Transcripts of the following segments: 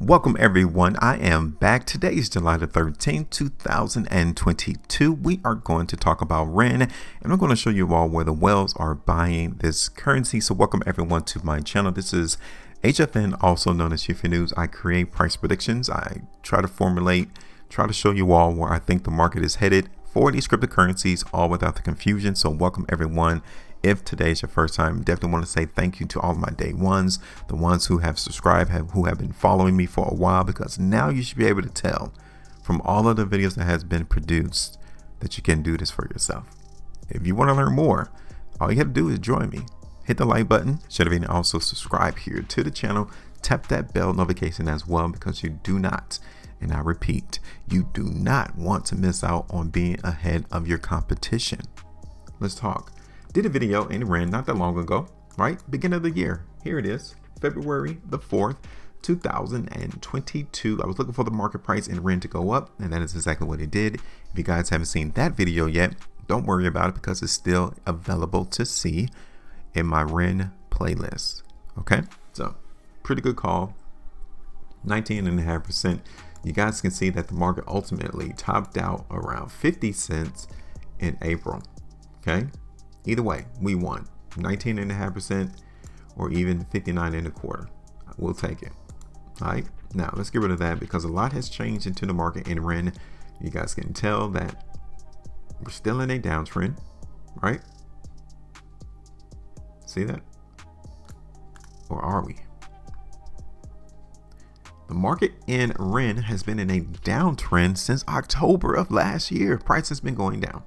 Welcome everyone. I am back. Today is July the 13th, 2022. We are going to talk about REN, and I'm going to show you all where the whales are buying this currency. So welcome everyone to my channel. This is HueFin, also known as HueFin News. I create price predictions. I try to show you all where I think the market is headed for these cryptocurrencies, all without the confusion. So welcome everyone. If today's your first time, definitely want to say thank you to all of my day ones, the ones who have subscribed, who have been following me for a while, because now you should be able to tell from all of the videos that has been produced that you can do this for yourself. If you want to learn more, all you have to do is join me. Hit the like button, should have also subscribe here to the channel. Tap that bell notification as well, because you do not, and I repeat, you do not want to miss out on being ahead of your competition. Let's talk. Did a video in REN not that long ago, right? Beginning of the year. Here it is, February the 4th, 2022. I was looking for the market price in REN to go up, and that is exactly what it did. If you guys haven't seen that video yet, don't worry about it, because it's still available to see in my REN playlist. Okay, so pretty good call, 19.5%. You guys can see that the market ultimately topped out around 50 cents in April. Okay. Either way, we won 19.5% or even 59.25. We'll take it. All right. Now let's get rid of that, because a lot has changed into the market in REN. You guys can tell that we're still in a downtrend, right? See that? Or are we? The market in REN has been in a downtrend since October of last year. Price has been going down.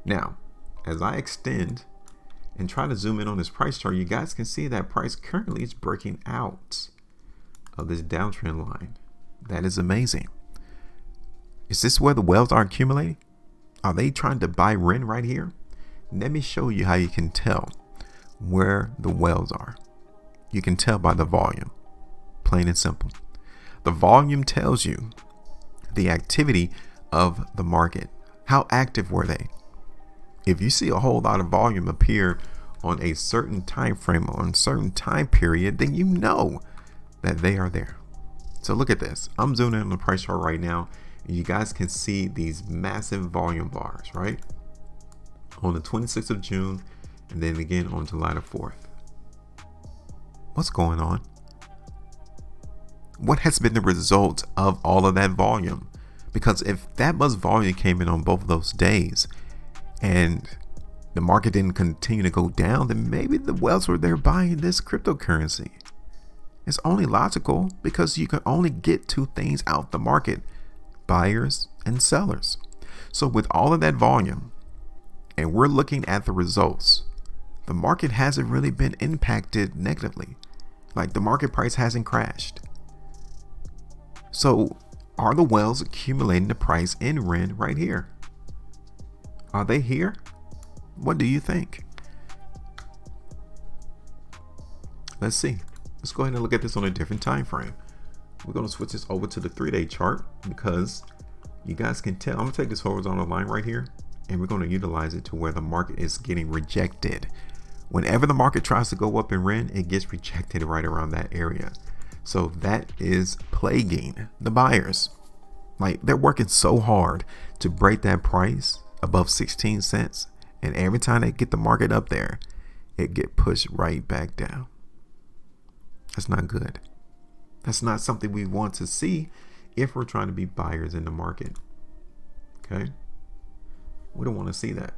Now, as I extend and try to zoom in on this price chart, you guys can see that price currently is breaking out of this downtrend line. That is amazing. Is this where the whales are accumulating? Are they trying to buy REN right here? Let me show you how you can tell where the whales are. You can tell by the volume, plain and simple. The volume tells you the activity of the market. How active were they? If you see a whole lot of volume appear on a certain time frame, on a certain time period, then you know that they are there. So look at this. I'm zooming in on the price chart right now, and you guys can see these massive volume bars, right? On the 26th of June, and then again on July the 4th. What's going on? What has been the result of all of that volume? Because if that much volume came in on both of those days, and the market didn't continue to go down, then maybe the whales were there buying this cryptocurrency. It's only logical, because you can only get two things out the market: buyers and sellers. So with all of that volume, and we're looking at the results, the market hasn't really been impacted negatively. Like, the market price hasn't crashed. So are the whales accumulating the price in REN right here? Are they here? What do you think? Let's see. Let's go ahead and look at this on a different time frame. We're going to switch this over to the 3-day chart, because you guys can tell. I'm going to take this horizontal line right here, and we're going to utilize it to where the market is getting rejected. Whenever the market tries to go up in REN, it gets rejected right around that area. So that is plaguing the buyers. Like, they're working so hard to break that price above 16 cents, and every time they get the market up there, it get pushed right back down. That's not good. That's not something we want to see if we're trying to be buyers in the market. Okay, we don't want to see that.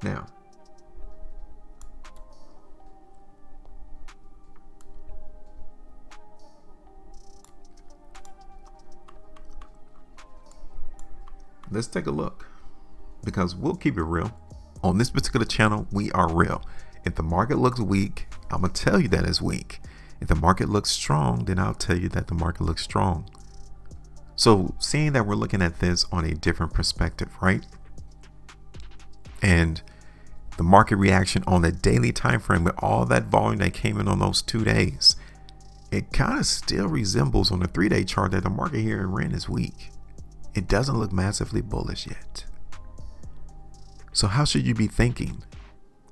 Now, let's take a look, because we'll keep it real. On this particular channel, we are real. If the market looks weak, I'm going to tell you that it's weak. If the market looks strong, then I'll tell you that the market looks strong. So seeing that we're looking at this on a different perspective, right? And the market reaction on the daily time frame with all that volume that came in on those 2 days, it kind of still resembles on the 3-day chart that the market here in REN is weak. It doesn't look massively bullish yet. So how should you be thinking?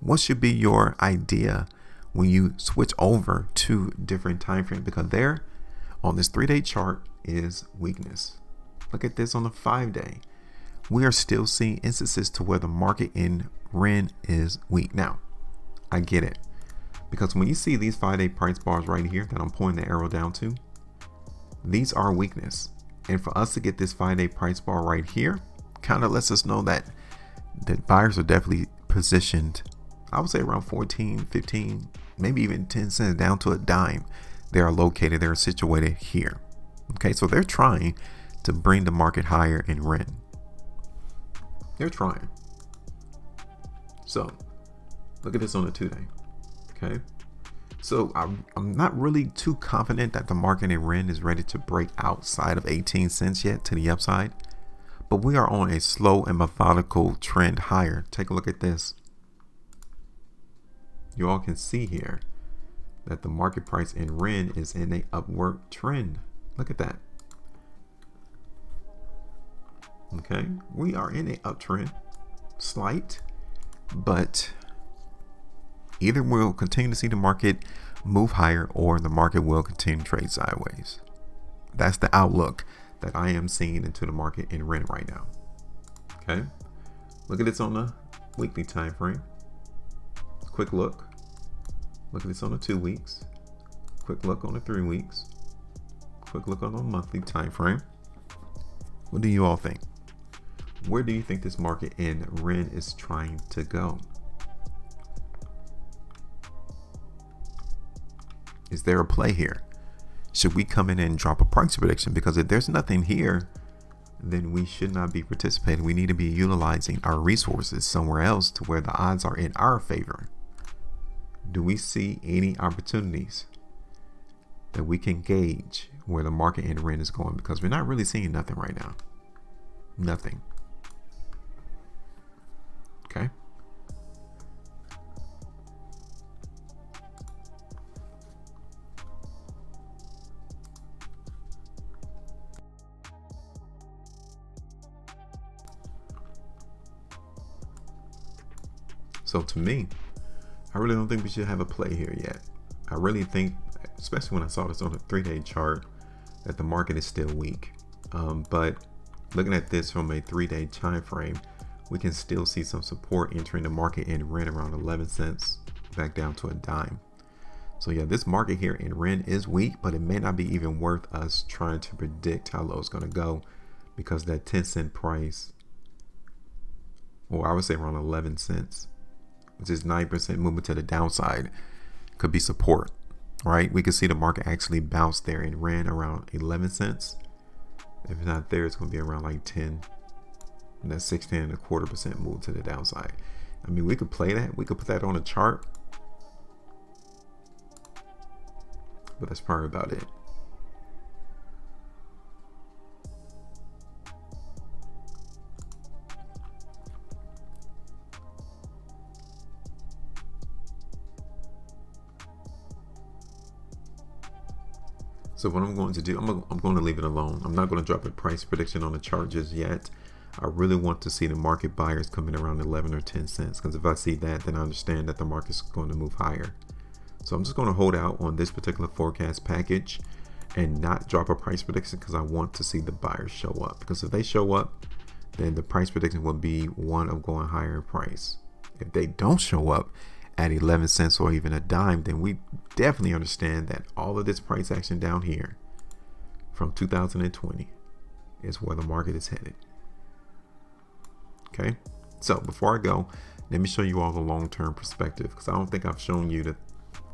What should be your idea when you switch over to different time frames, because there on this 3-day chart is weakness. Look at this on the 5-day. We are still seeing instances to where the market in REN is weak. Now, I get it, because when you see these 5-day price bars right here that I'm pointing the arrow down to, these are weakness. And for us to get this 5-day price bar right here, kind of lets us know that buyers are definitely positioned, I would say around 14, 15, maybe even 10 cents down to a dime. They are located, they're situated here. Okay, so they're trying to bring the market higher in REN. They're trying. So look at this on the 2-day. Okay, so I'm not really too confident that the market in REN is ready to break outside of 18 cents yet to the upside, but we are on a slow and methodical trend higher. Take a look at this. You all can see here that the market price in REN is in a upward trend. Look at that. Okay, we are in a uptrend, slight, but either we'll continue to see the market move higher or the market will continue to trade sideways. That's the outlook that I am seeing into the market in REN right now. Okay, look at this on the weekly time frame. Quick look. Look at this on the 2 weeks. Quick look on the 3 weeks. Quick look on the monthly time frame. What do you all think? Where do you think this market in REN is trying to go? Is there a play here? Should we come in and drop a price prediction? Because if there's nothing here, then we should not be participating. We need to be utilizing our resources somewhere else to where the odds are in our favor. Do we see any opportunities that we can gauge where the market in REN is going? Because we're not really seeing nothing right now. Nothing. Okay. So to me, I really don't think we should have a play here yet. I really think, especially when I saw this on a 3-day chart, that the market is still weak. But looking at this from a 3-day time frame, we can still see some support entering the market in REN around 11 cents back down to a dime. So yeah, this market here in REN is weak, but it may not be even worth us trying to predict how low it's going to go, because that 10-cent price, or I would say around 11 cents, which is 9% movement to the downside, could be support, right? We could see the market actually bounce there in REN around 11 cents. If it's not there, it's going to be around like 10. And that's 16.25% move to the downside. I mean, we could play that. We could put that on a chart. But that's probably about it. So what I'm going to do, I'm going to leave it alone. I'm not going to drop a price prediction on the chart just yet. I really want to see the market buyers come in around 11 or 10 cents, because if I see that, then I understand that the market's going to move higher. So I'm just going to hold out on this particular forecast package and not drop a price prediction, because I want to see the buyers show up. Because if they show up, then the price prediction will be one of going higher in price. If they don't show up at 11 cents or even a dime, then we definitely understand that all of this price action down here from 2020 is where the market is headed. Okay, so before I go, let me show you all the long-term perspective, because I don't think I've shown you the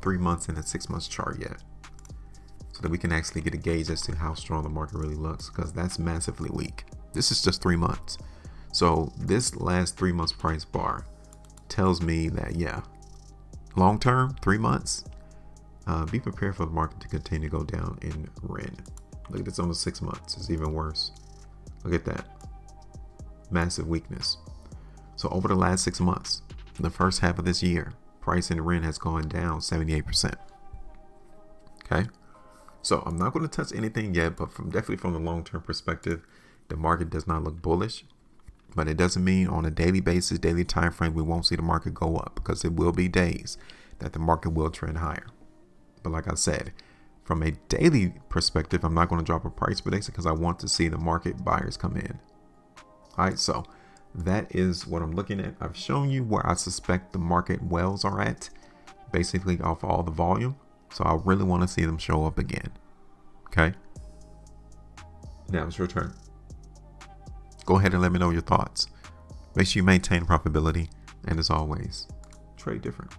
3 months and a 6 months chart yet, so that we can actually get a gauge as to how strong the market really looks, because that's massively weak. This is just 3 months. So this last 3 months price bar tells me that, yeah, long term, 3 months, be prepared for the market to continue to go down in REN. Look at this on the 6 months. It's even worse. Look at that. Massive weakness. So over the last 6 months, the first half of this year, price in REN has gone down 78%. Okay. So I'm not going to touch anything yet, but definitely from the long-term perspective, the market does not look bullish. But it doesn't mean on a daily basis, daily time frame, we won't see the market go up, because it will be days that the market will trend higher. But like I said, from a daily perspective, I'm not going to drop a price prediction because I want to see the market buyers come in. All right, so that is what I'm looking at. I've shown you where I suspect the market wells are at, basically off all the volume. So I really want to see them show up again. Okay. Now it's your turn. Go ahead and let me know your thoughts. Make sure you maintain profitability. And as always, trade different.